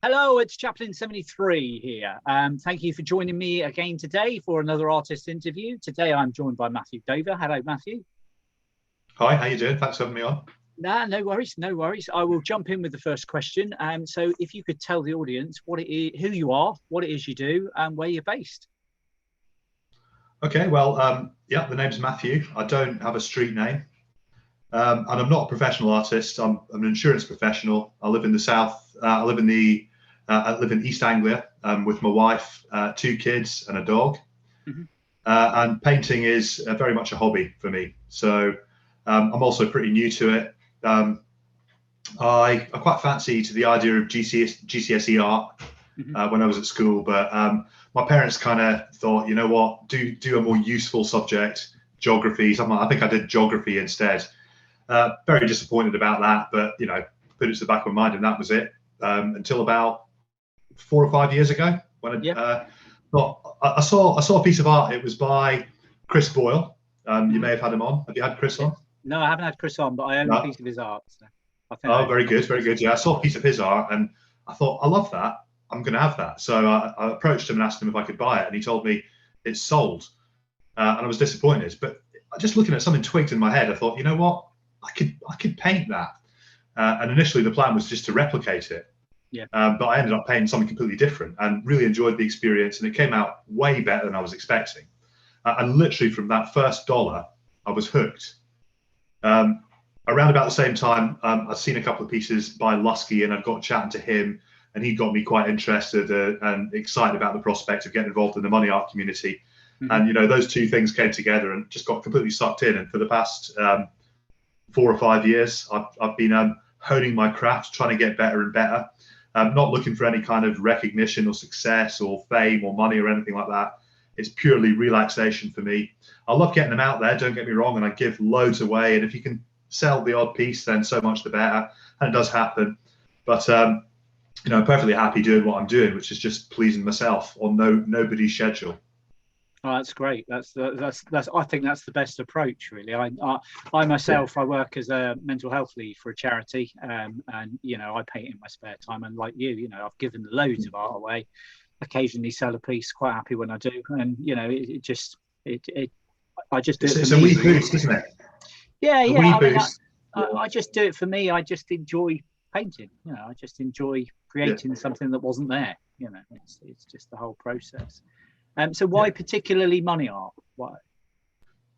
Hello, it's Chaplain73 here. Thank you for joining me again today for another artist interview. Today I'm joined by Matthew Dover. Hello, Matthew. Hi, how you doing? Thanks for having me on. Nah, no worries, no worries. I will jump in with the first question. So if you could tell the audience what it is, who you are, what it is you do, and where you're based. Okay, well, yeah, the name's Matthew. I don't have a street name, and I'm not a professional artist. I'm an insurance professional. I live in the south. I live in East Anglia with my wife, two kids, and a dog. Mm-hmm. And painting is very much a hobby for me. So I'm also pretty new to it. I quite fancy to the idea of GCSE art when I was at school, but my parents kind of thought, you know what, do a more useful subject, geography. I think I did geography instead. Very disappointed about that, but put it to the back of my mind, and that was it until about 4 or 5 years ago when I saw a piece of art. It was by Chris Boyle. You may have had him on. Have you had Chris on? No, I haven't had Chris on, but I own a piece of his art. So oh, very good, very good. Yeah, I saw a piece of his art and I thought, I love that. I'm going to have that. So I approached him and asked him if I could buy it, and he told me it's sold. And I was disappointed. But just looking at something twigged in my head, I thought, you know what, I could paint that. And initially the plan was just to replicate it. Yeah. But I ended up painting something completely different and really enjoyed the experience, and it came out way better than I was expecting. And literally from that first dollar, I was hooked. Around about the same time, I'd seen a couple of pieces by Lusky, and I'd got chatting to him, and he got me quite interested and excited about the prospect of getting involved in the money art community. Mm-hmm. And those two things came together and just got completely sucked in. And for the past 4 or 5 years, I've been honing my craft, trying to get better and better. Not looking for any kind of recognition or success or fame or money or anything like that. It's purely relaxation for me. I love getting them out there, don't get me wrong, and I give loads away. And if you can sell the odd piece, then so much the better. And it does happen. But I'm perfectly happy doing what I'm doing, which is just pleasing myself on nobody's schedule. Oh, that's great. That's I think that's the best approach, really. I myself, I work as a mental health lead for a charity, and I paint in my spare time. And like you, I've given loads of art away. Occasionally sell a piece. Quite happy when I do. And I just do it. It's a wee boost, isn't it? Yeah. I just do it for me. I just enjoy painting. I just enjoy creating something that wasn't there. It's just the whole process. So why particularly money art? Why?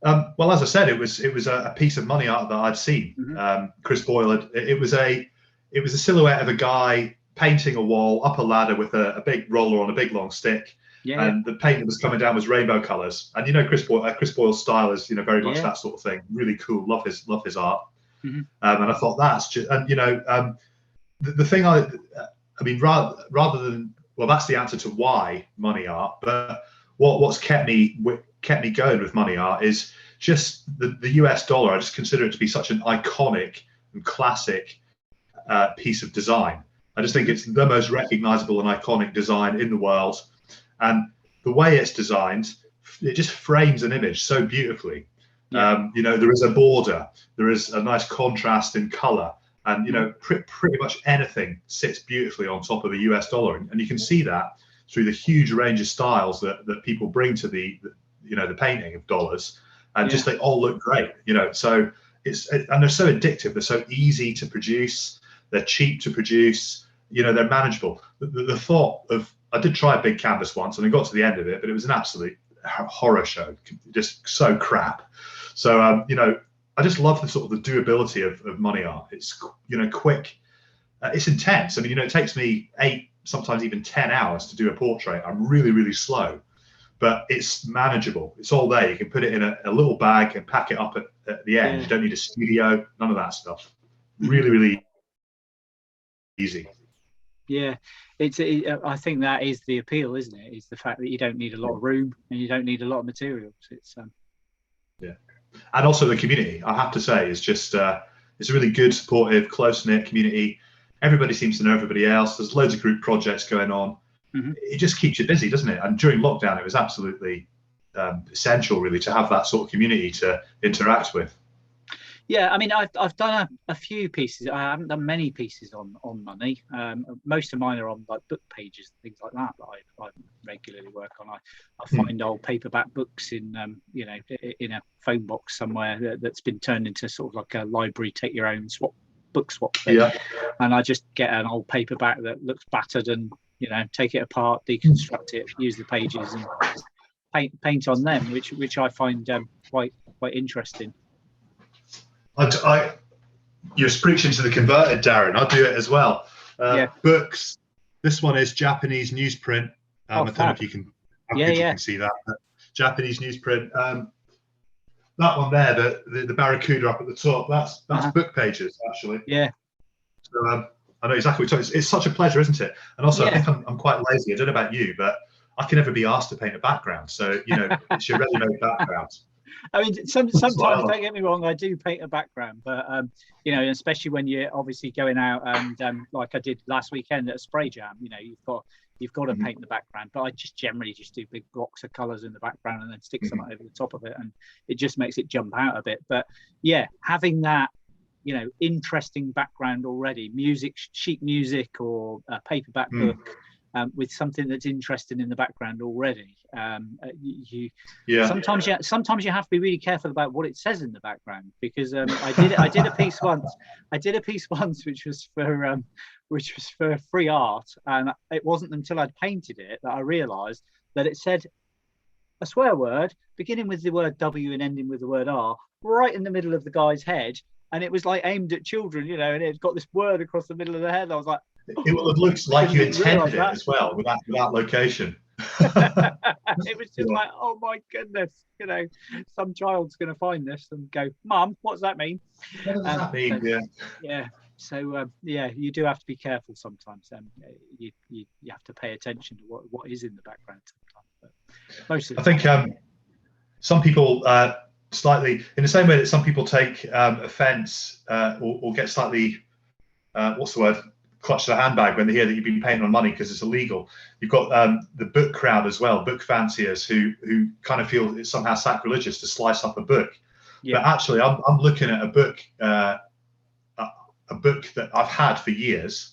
Well, as I said, it was a piece of money art that I'd seen. Mm-hmm. Chris Boyle. It was a silhouette of a guy painting a wall up a ladder with a big roller on a big long stick. Yeah. And the paint that was coming down was rainbow colours. And Chris Boyle's style is very much that sort of thing. Really cool. Love his art. Mm-hmm. And I thought that's just, and the thing rather than, well, that's the answer to why money art. But what's kept me going with money art is just the US dollar. I just consider it to be such an iconic and classic piece of design. I just think it's the most recognizable and iconic design in the world. And the way it's designed, it just frames an image so beautifully. Yeah. There is a border, there is a nice contrast in color, and pretty much anything sits beautifully on top of a US dollar. And you can see that through the huge range of styles that people bring to the painting of dollars, and just they all look great. So and they're so addictive, they're so easy to produce, they're cheap to produce, they're manageable. The thought of, I did try a big canvas once and I got to the end of it, but it was an absolute horror show, just so crap. So I just love the sort of the doability of money art. It's quick, it's intense. I mean, it takes me 8, sometimes even 10 hours to do a portrait. I'm really, really slow, but it's manageable. It's all there. You can put it in a little bag and pack it up at the end. You don't need a studio, none of that stuff. Really, really easy. Yeah, I think that is the appeal, isn't it? Is the fact that you don't need a lot of room and you don't need a lot of materials. Yeah, and also the community, I have to say, is just it's a really good, supportive, close-knit community. Everybody seems to know everybody else. There's loads of group projects going on. Mm-hmm. It just keeps you busy, doesn't it? And during lockdown, it was absolutely essential, really, to have that sort of community to interact with. Yeah, I mean, I've done a few pieces. I haven't done many pieces on money. Most of mine are on like book pages and things like that I regularly work on. I find old paperback books in in a phone box somewhere that's been turned into sort of like a library take your own book swap thing. Yeah. And I just get an old paperback that looks battered and take it apart, deconstruct it, use the pages and paint on them, which I find quite interesting. You're preaching to the converted, Darren. I do it as well. Yeah. Books. This one is Japanese newsprint. I don't know if you can. You can see that. Japanese newsprint. That one there, the barracuda up at the top. That's book pages, actually. Yeah. So I know exactly what you're talking. It's such a pleasure, isn't it? And also, I think I'm quite lazy. I don't know about you, but I can never be asked to paint a background. So it's your ready-made background. I mean, sometimes, don't get me wrong, I do paint a background, but especially when you're obviously going out and like I did last weekend at a spray jam, you've got to paint the background. But I just generally just do big blocks of colours in the background and then stick something over the top of it, and it just makes it jump out a bit. But yeah, having that interesting background already, sheet music or a paperback book. With something that's interesting in the background already, sometimes you have to be really careful about what it says in the background, because I did a piece once. Which was for free art, and it wasn't until I'd painted it that I realised that it said a swear word beginning with the word W and ending with the word R right in the middle of the guy's head, and it was like aimed at children, and it got this word across the middle of the head. I was like, it looks like you intended it as well with that location. It was just like, oh my goodness, some child's going to find this and go, Mum, what does that mean? What does that mean? Yeah. So you do have to be careful sometimes. You have to pay attention to what is in the background sometimes. But most of I think some people slightly in the same way that some people take offence or get slightly what's the word? Clutch their handbag when they hear that you've been painting on money because it's illegal. You've got the book crowd as well, book fanciers who kind of feel it's somehow sacrilegious to slice up a book. Yeah. But actually, I'm looking at a book that I've had for years,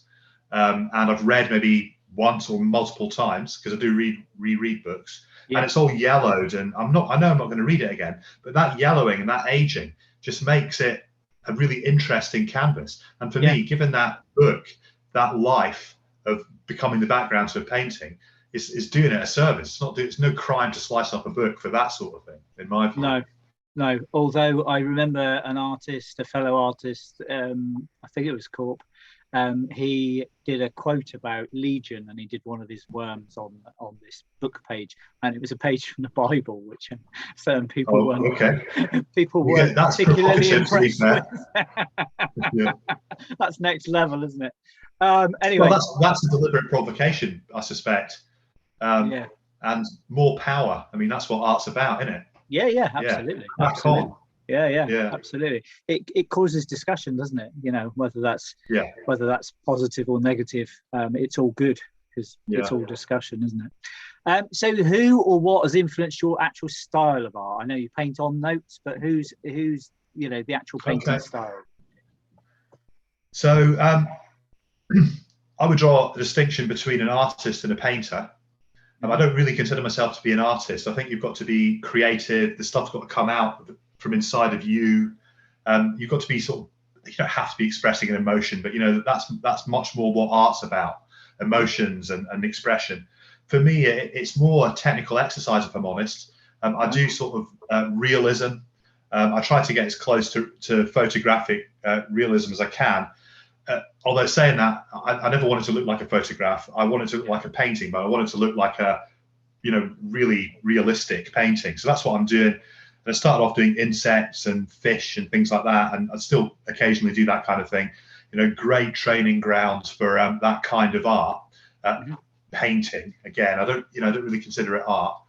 and I've read maybe once or multiple times because I do reread books, and it's all yellowed, and I know I'm not going to read it again, but that yellowing and that aging just makes it a really interesting canvas. And for me, given that book that life of becoming the background to a painting is doing it a service. It's no crime to slice up a book for that sort of thing, in my view. No. Although I remember a fellow artist, I think it was Corp, he did a quote about Legion, and he did one of his worms on this book page, and it was a page from the Bible, which certain people weren't particularly impressed with. That's next level, isn't it? Anyway, well, that's a deliberate provocation, I suspect, and more power. I mean, that's what art's about, isn't it? Yeah, absolutely. Yeah, absolutely. It causes discussion, doesn't it? Whether that's positive or negative, it's all good because it's all discussion, isn't it? So who or what has influenced your actual style of art? I know you paint on notes, but who's the actual painting style? So I would draw a distinction between an artist and a painter. I don't really consider myself to be an artist. I think you've got to be creative. The stuff's got to come out from inside of you. You've got to be you don't have to be expressing an emotion, but that's much more what art's about, emotions and expression. For me, it's more a technical exercise, if I'm honest. I do sort of realism. I try to get as close to photographic realism as I can. Although saying that, I never wanted to look like a photograph. I wanted to look like a painting, but I wanted to look like a, really realistic painting. So that's what I'm doing. And I started off doing insects and fish and things like that, and I still occasionally do that kind of thing. Great training grounds for that kind of art. Painting, again, I don't really consider it art.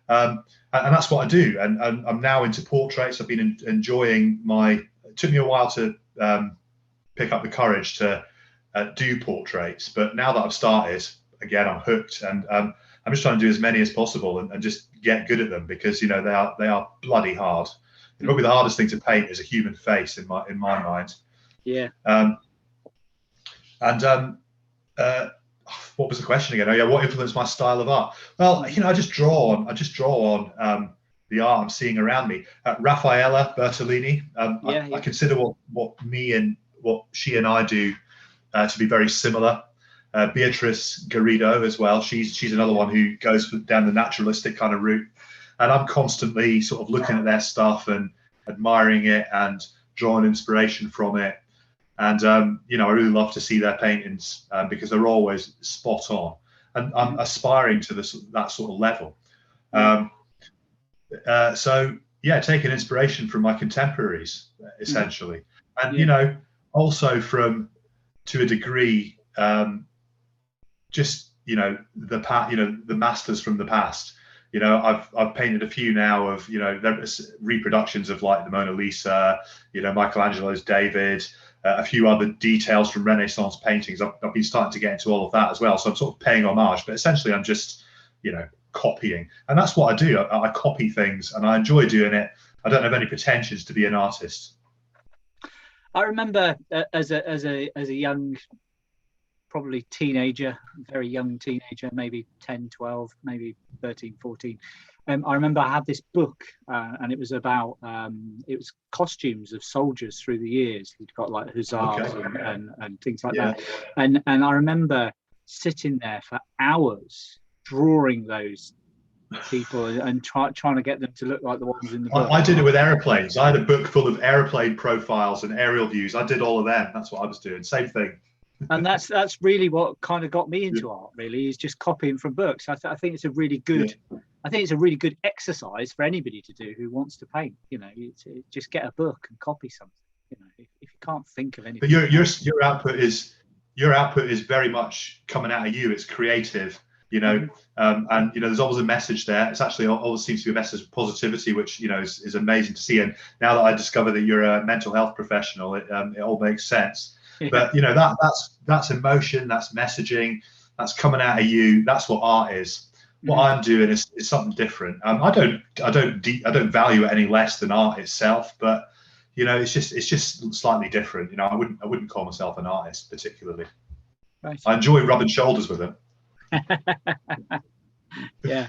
And that's what I do. And I'm now into portraits. I've been enjoying it took me a while to pick up the courage to do portraits, but now that I've started, again, I'm hooked, and I'm just trying to do as many as possible and just get good at them, because they are bloody hard. Probably the hardest thing to paint is a human face in my mind. Yeah. What was the question again? Oh yeah, what influenced my style of art? Well, I just draw on the art I'm seeing around me. Raffaella Bertolini. I consider what she and I do to be very similar. Beatrice Garrido as well. She's another one who goes down the naturalistic kind of route, and I'm constantly sort of looking at their stuff and admiring it and drawing inspiration from it. And I really love to see their paintings because they're always spot on, and I'm aspiring to that sort of level. So yeah, taking inspiration from my contemporaries essentially, and also from, to a degree, just the masters from the past. I've painted a few now of reproductions of like the Mona Lisa, Michelangelo's David, a few other details from Renaissance paintings. I've been starting to get into all of that as well. So I'm sort of paying homage, but essentially I'm just copying, and that's what I do. I copy things, and I enjoy doing it. I don't have any pretensions to be an artist. I remember as a young, probably teenager, very young teenager, maybe 10, 12, maybe 13, 14. I remember I had this book, and it was about it was costumes of soldiers through the years. He'd got like hussars and things like that. And I remember sitting there for hours drawing those people and trying to get them to look like the ones in the book. I did it with airplanes. I had a book full of airplane profiles and aerial views. I did all of them. That's what I was doing. Same thing. And that's really what kind of got me into art. Really, is just copying from books. I think it's a really good. I think it's a really good exercise for anybody to do who wants to paint. Just get a book and copy something. If you can't think of anything. But your output is very much coming out of you. It's creative. And there's always a message there. It's actually always seems to be a message of positivity, which is amazing to see. And now that I discover that you're a mental health professional, it all makes sense. But that's emotion, that's messaging, that's coming out of you. That's what art is. What I'm doing is something different. I don't value it any less than art itself, but it's just slightly different. I wouldn't call myself an artist particularly. Right. I enjoy rubbing shoulders with it. Yeah.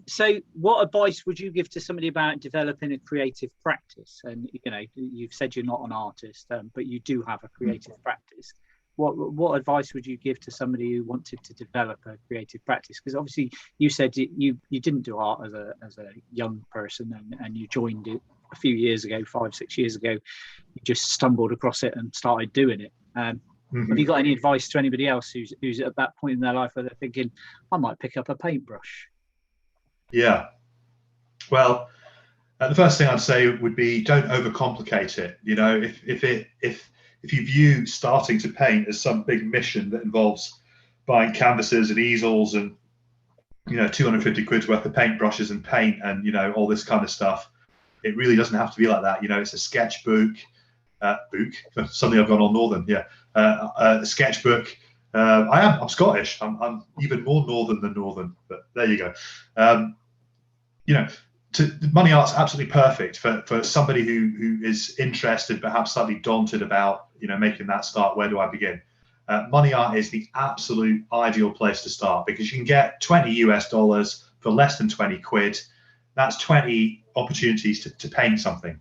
So what advice would you give to somebody about developing a creative practice? And you've said you're not an artist, but you do have a creative practice. What advice would you give to somebody who wanted to develop a creative practice? Because obviously you said you didn't do art as a young person, and you joined it a few years ago, 5-6 years ago. You just stumbled across it and started doing it. Have you got any advice to anybody else who's at that point in their life where they're thinking, I might pick up a paintbrush? Yeah. Well, the first thing I'd say would be don't overcomplicate it. If you view starting to paint as some big mission that involves buying canvases and easels and 250 quid's worth of paintbrushes and paint and all this kind of stuff, it really doesn't have to be like that. It's a sketchbook. Suddenly I've gone all northern. A sketchbook. I'm Scottish. I'm even more northern than northern, but there you go. Money art's absolutely perfect for somebody who is interested, perhaps slightly daunted about making that start. Where do I begin? Money art is the absolute ideal place to start because you can get $20 for less than 20 quid. That's 20 opportunities to paint something.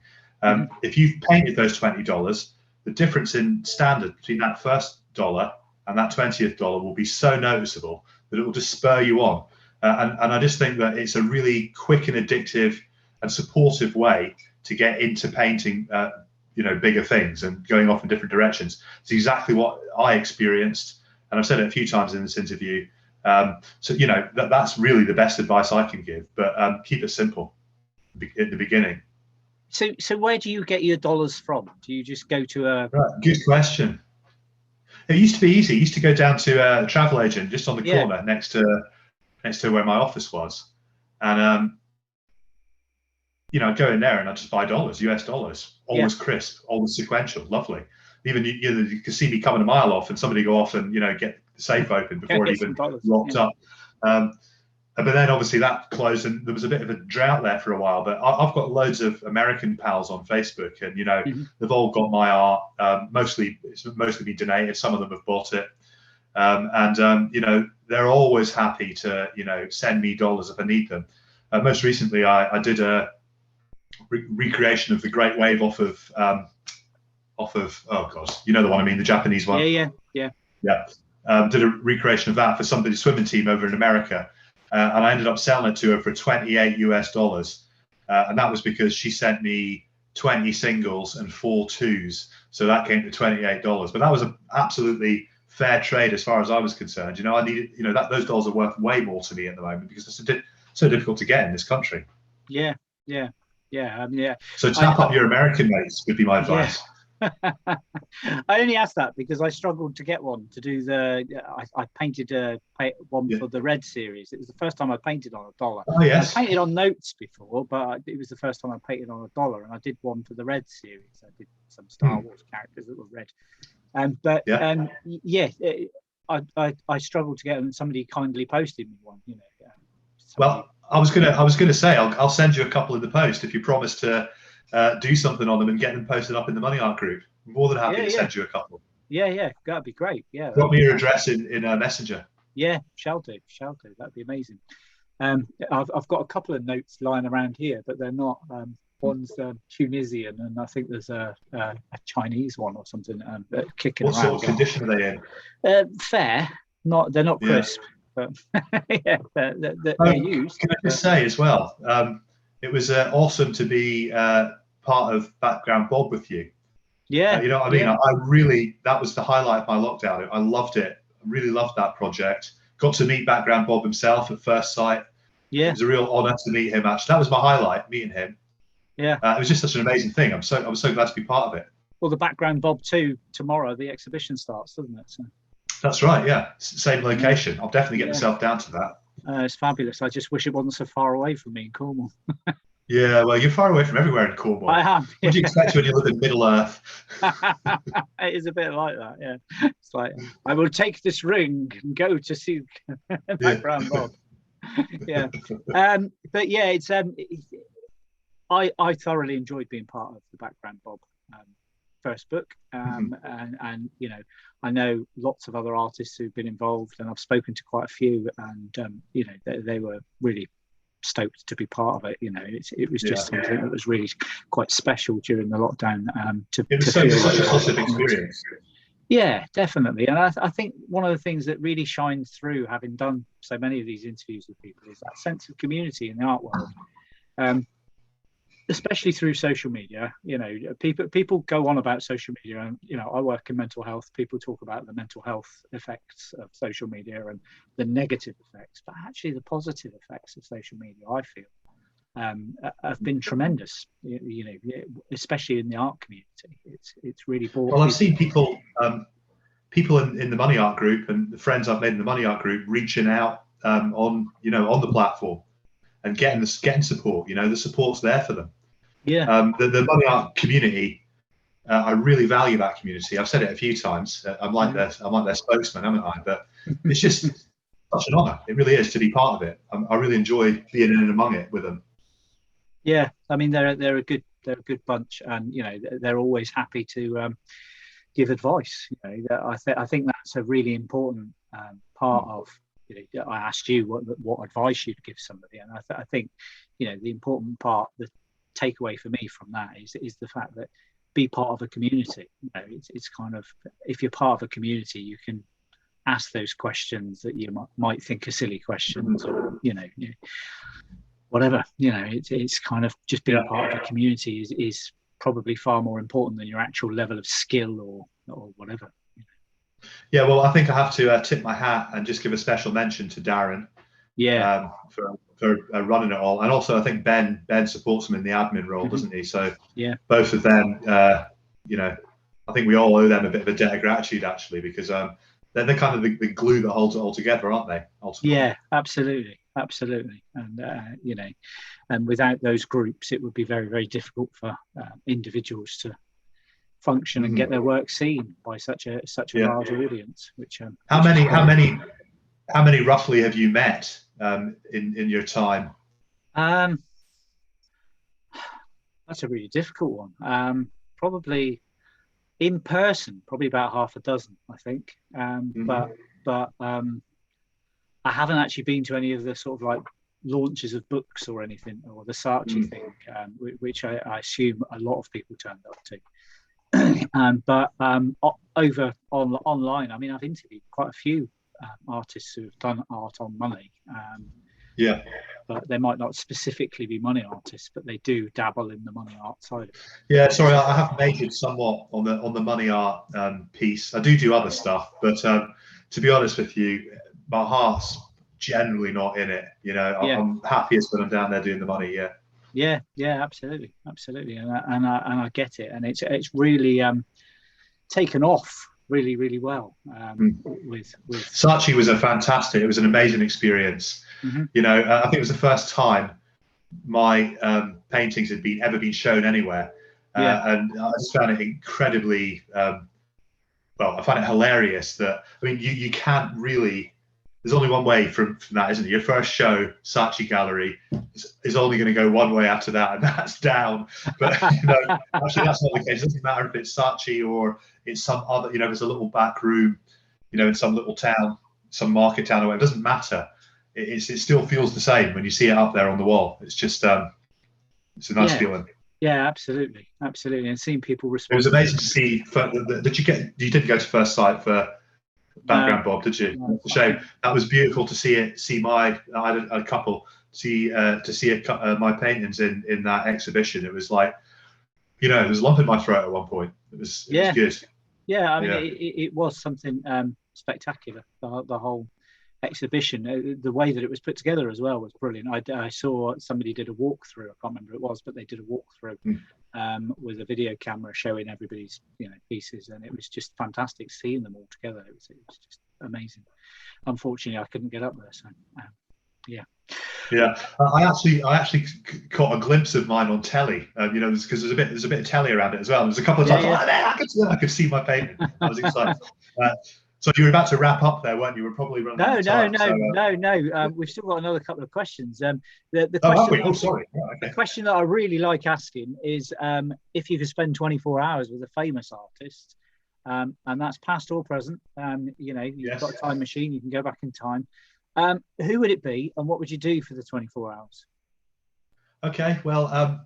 If you've painted those $20, the difference in standard between that first dollar and that 20th dollar will be so noticeable that it will just spur you on. And I just think that it's a really quick and addictive and supportive way to get into painting, bigger things and going off in different directions. It's exactly what I experienced, and I've said it a few times in this interview. That's really the best advice I can give. But keep it simple at the beginning. So where do you get your dollars from? Do you just go to a... Right, good question. It used to be easy. I used to go down to a travel agent just on the corner next to where my office was. And, I'd go in there and I'd just buy dollars, US dollars, always crisp, always sequential, lovely. Even, you could see me coming a mile off and somebody go off and, get the safe open before it even locked up. but then obviously that closed, and there was a bit of a drought there for a while. But I've got loads of American pals on Facebook, and they've all got my art. It's mostly been donated. Some of them have bought it, and they're always happy to send me dollars if I need them. Most recently, I did a recreation of the Great Wave off of oh god, you know the one I mean, the Japanese one. Yeah. Did a recreation of that for somebody's swimming team over in America, and I ended up selling it to her for $28 and that was because she sent me 20 singles and 4 twos, so that came to $28. But that was an absolutely fair trade as far as I was concerned. I needed, those dollars are worth way more to me at the moment because it's so difficult to get in this country. Yeah. So tap up your American mates would be my advice. I only asked that because I struggled to get one to do I painted one for the Red series. It was the first time I painted on $1. Oh yes. I painted on notes before, but it was the first time I painted on $1, and I did one for the Red series. I did some Star Wars characters that were red. I struggled to get them. Somebody kindly posted me one. Well, I was gonna say I'll send you a couple in the post if you promise to do something on them and get them posted up in the Money Art group. I'm more than happy to send you a couple. Yeah, that'd be great. Yeah, drop me your address in Messenger. Yeah, shall do. That'd be amazing. I've got a couple of notes lying around here, but they're not. One's Tunisian, and I think there's a Chinese one or something kicking around. What sort of condition are they in? Fair. They're not crisp, but yeah, they're used. Can I just say as well? It was awesome to be part of Background Bob with you. Yeah. You know what I mean? Yeah. That was the highlight of my lockdown. I loved it. I really loved that project. Got to meet Background Bob himself at first sight. Yeah. It was a real honour to meet him, actually. That was my highlight, meeting him. Yeah. It was just such an amazing thing. I was so glad to be part of it. Well, the Background Bob 2 tomorrow, the exhibition starts, doesn't it? So. That's right, yeah. Same location. I'll definitely get myself down to that. It's fabulous. I just wish it wasn't so far away from me in Cornwall. Yeah, well, you're far away from everywhere in Cornwall. I am. What do you expect when you live in Middle Earth? It is a bit like that, yeah. It's like, I will take this ring and go to see Background Bob. Yeah. But yeah, it's I thoroughly enjoyed being part of the Background Bob first book, and I know lots of other artists who've been involved, and I've spoken to quite a few, and they were really stoked to be part of it. It was just something that was really quite special during the lockdown. It was such a positive experience. Yeah, definitely. And I think one of the things that really shines through, having done so many of these interviews with people, is that sense of community in the art world. Especially through social media. People go on about social media, and I work in mental health. People talk about the mental health effects of social media and the negative effects, but actually the positive effects of social media, I feel, have been tremendous. Especially in the art community, it's really brought. Well, I've seen people in the Money Art group and the friends I've made in the Money Art group reaching out on the platform and getting support. The support's there for them. Yeah. The Money Art community, I really value that community. I've said it a few times. I'm like their spokesman, haven't I? But it's just such an honour. It really is to be part of it. I really enjoy being in and among it with them. Yeah, I mean they're a good bunch, and they're always happy to give advice. I think that's a really important part of. I asked you what advice you'd give somebody, and I think the important part, the takeaway for me from that is the fact that be part of a community. It's kind of, if you're part of a community, you can ask those questions that you might think are silly questions, or whatever. It's kind of just being part of a community is probably far more important than your actual level of skill or whatever. Yeah, well, I think I have to tip my hat and just give a special mention to Darren. Yeah. For running it all, and also I think Ben supports him in the admin role, doesn't he? So yeah, both of them, I think we all owe them a bit of a debt of gratitude, actually, because they're kind of the glue that holds it all together, aren't they? Ultimately. Yeah, absolutely, and and without those groups, it would be very, very difficult for individuals to function and get their work seen by such a large audience. Which how many roughly have you met in your time? That's a really difficult one. Probably in person, probably about half a dozen, I think. But I haven't actually been to any of the sort of like launches of books or anything, or the Saatchi thing, which I assume a lot of people turned up to. But over online, I mean, I've interviewed quite a few artists who have done art on money. But they might not specifically be money artists, but they do dabble in the money art side of it. Yeah, sorry, I have majored somewhat on the money art piece. I do other stuff, but to be honest with you, my heart's generally not in it. You know, I'm happiest when I'm down there doing the money. Yeah, absolutely, and I get it, and it's really taken off really well. With Saatchi was it was an amazing experience. You know, I think it was the first time my paintings had ever been shown anywhere, and I just found it incredibly I find it hilarious that, I mean, you can't really, there's only one way from that, isn't it? Your first show, Saatchi Gallery, is only going to go one way after that, and that's down. But, you know, actually that's not the case. It doesn't matter if it's Saatchi or it's some other, you know, there's a little back room, you know, in some little town, some market town or whatever. It doesn't matter. It still feels the same when you see it up there on the wall. It's just, it's a nice feeling. Yeah, absolutely, and seeing people respond. It was amazing to see. You didn't go to First Sight for Background Bob, did you? No. It's a shame. That was beautiful to see it. I had a couple my paintings in that exhibition. It was like, you know, there was a lump in my throat at one point. It was good. Yeah, I mean, it was something spectacular. The whole exhibition, the way that it was put together as well was brilliant. I saw somebody did a walkthrough. I can't remember who it was, but they did a walkthrough with a video camera showing everybody's, you know, pieces, and it was just fantastic seeing them all together. It was just amazing. Unfortunately, I couldn't get up there, so I actually caught a glimpse of mine on telly, you know, because there's a bit of telly around it as well. There's a couple of times I could see my painting. I was excited. So you were about to wrap up there, weren't you? We're probably running out of time. No. We've still got another couple of questions. The question that I really like asking is if you could spend 24 hours with a famous artist, and that's past or present. You know, you've got a time machine, you can go back in time. Who would it be, and what would you do for the 24 hours? Okay, well,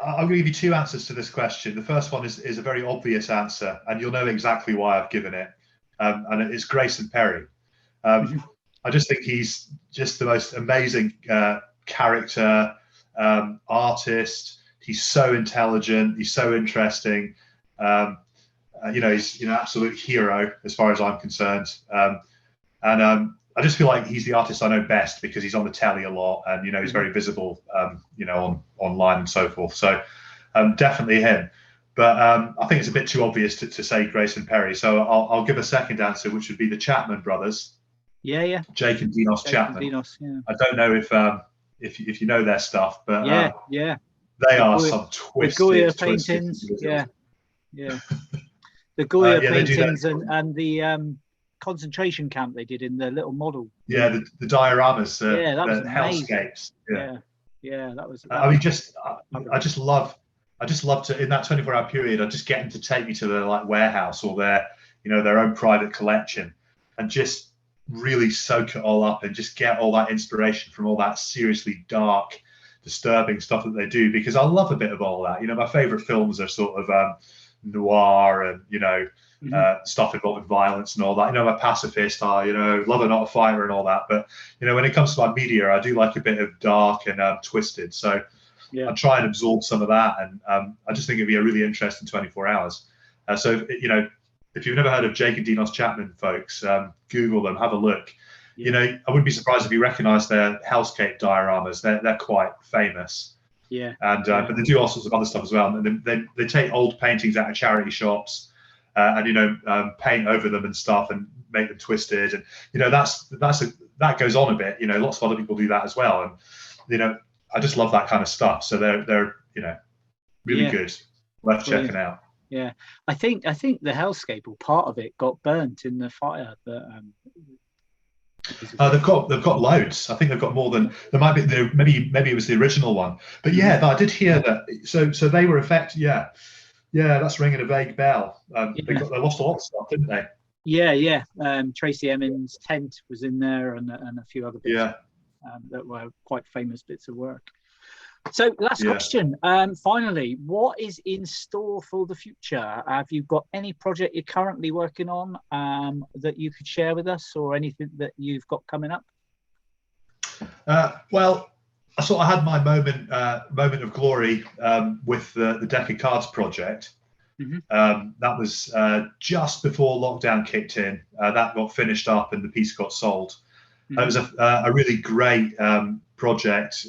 I'm going to give you two answers to this question. The first one is a very obvious answer, and you'll know exactly why I've given it. And it's Grayson Perry. I just think he's just the most amazing character, artist. He's so intelligent. He's so interesting. You know, he's an absolute hero as far as I'm concerned. I just feel like he's the artist I know best because he's on the telly a lot, and you know, he's very visible, you know, online and so forth. So definitely him. But I think it's a bit too obvious to say Grayson Perry. So I'll give a second answer, which would be the Chapman brothers. Yeah. Jake and Dinos Chapman. I don't know if you know their stuff, but they are some twisted Goya paintings. Yeah. The Goya paintings and the concentration camp they did in the little model. Yeah, the dioramas, that was the hellscapes. Yeah, that was. I mean, I just love to, in that 24-hour period, I just get them to take me to their like warehouse or their own private collection, and just really soak it all up and just get all that inspiration from all that seriously dark, disturbing stuff that they do, because I love a bit of all that. You know, my favorite films are sort of noir and, you know, stuff involving violence and all that. You know, I'm a pacifist, you know, love a not a fighter and all that. But, you know, when it comes to my media, I do like a bit of dark and twisted. So I try and absorb some of that. And I just think it'd be a really interesting 24 hours. So, you know, if you've never heard of Jake and Dinos Chapman, folks, Google them, have a look. You know, I wouldn't be surprised if you recognize their hellscape dioramas. They're quite famous. And but they do all sorts of other stuff as well. And they take old paintings out of charity shops and, you know, paint over them and stuff and make them twisted. And, you know, that goes on a bit. You know, lots of other people do that as well. And, you know, I just love that kind of stuff. So they're you know, really good. Worth checking out. Yeah, I think the hellscape, or part of it, got burnt in the fire that They've got loads. I think they've got more than there might be. Maybe it was the original one, but yeah, I did hear that. So they were effective. Yeah, that's ringing a vague bell. They lost a lot of stuff, didn't they? Yeah. Tracy Emin's tent was in there, and a few other bits that were quite famous bits of work. So last question. Finally, what is in store for the future? Have you got any project you're currently working on that you could share with us, or anything that you've got coming up? Well, I sort of had my moment of glory with the Deck of Cards project. That was just before lockdown kicked in. That got finished up and the piece got sold. It was a really great project.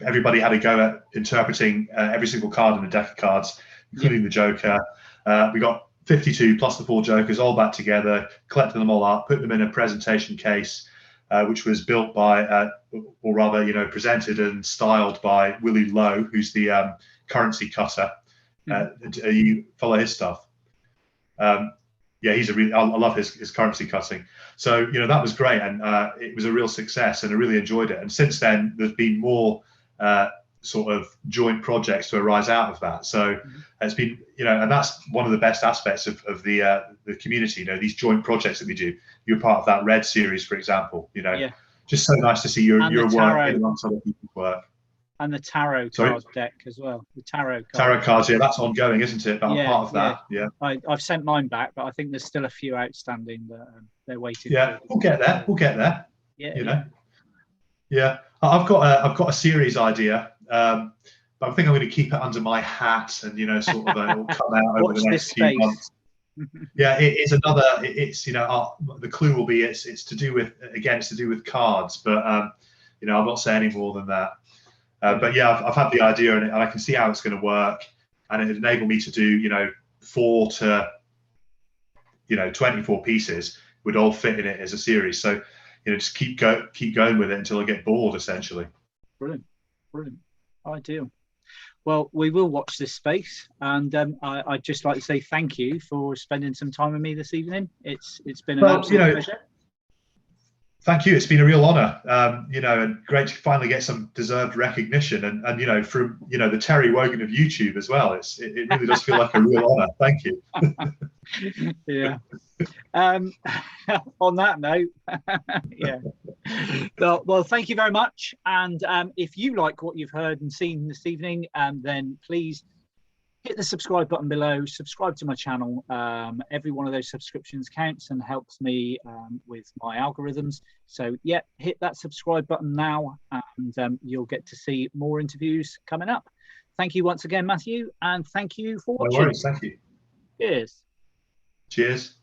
Everybody had a go at interpreting every single card in the deck of cards, including the Joker. We got 52 plus the 4 Jokers all back together, collected them all up, put them in a presentation case, which was built by, or rather, presented and styled by Willie Lowe, who's the currency cutter. You follow his stuff? He's I love his currency cutting. So that was great, and it was a real success, and I really enjoyed it. And since then, there's been more sort of joint projects to arise out of that. So it's been, and that's one of the best aspects of the community. These joint projects that we do. You're part of that Red series, for example. Just so nice to see your work in amongst other people's work. And the tarot cards deck as well. The tarot cards, that's ongoing, isn't it? But I'm part of that. Yeah. I've sent mine back, but I think there's still a few outstanding that they're waiting. Yeah, we'll get there. Yeah. I've got a series idea, but I think I'm going to keep it under my hat, and sort of it will come out over the next few months. Yeah, it is another. It's the clue will be it's to do with cards, but I'm not saying any more than that. But yeah, I've had the idea, and I can see how it's going to work, and it enabled me to do 4 to 24 pieces would all fit in it as a series. So just keep going with it until I get bored, essentially. Brilliant, ideal. Well, we will watch this space, and I'd just like to say thank you for spending some time with me this evening. It's been an absolute pleasure. Thank you. It's been a real honour, and great to finally get some deserved recognition, and from the Terry Wogan of YouTube as well. It really does feel like a real honour. Thank you. Yeah. On that note, yeah. Well, thank you very much. And if you like what you've heard and seen this evening, then please hit the subscribe button below, subscribe to my channel. Every one of those subscriptions counts and helps me with my algorithms. So yeah, hit that subscribe button now, and you'll get to see more interviews coming up. Thank you once again, Matthew, and thank you for watching. No worries, thank you. Cheers. Cheers.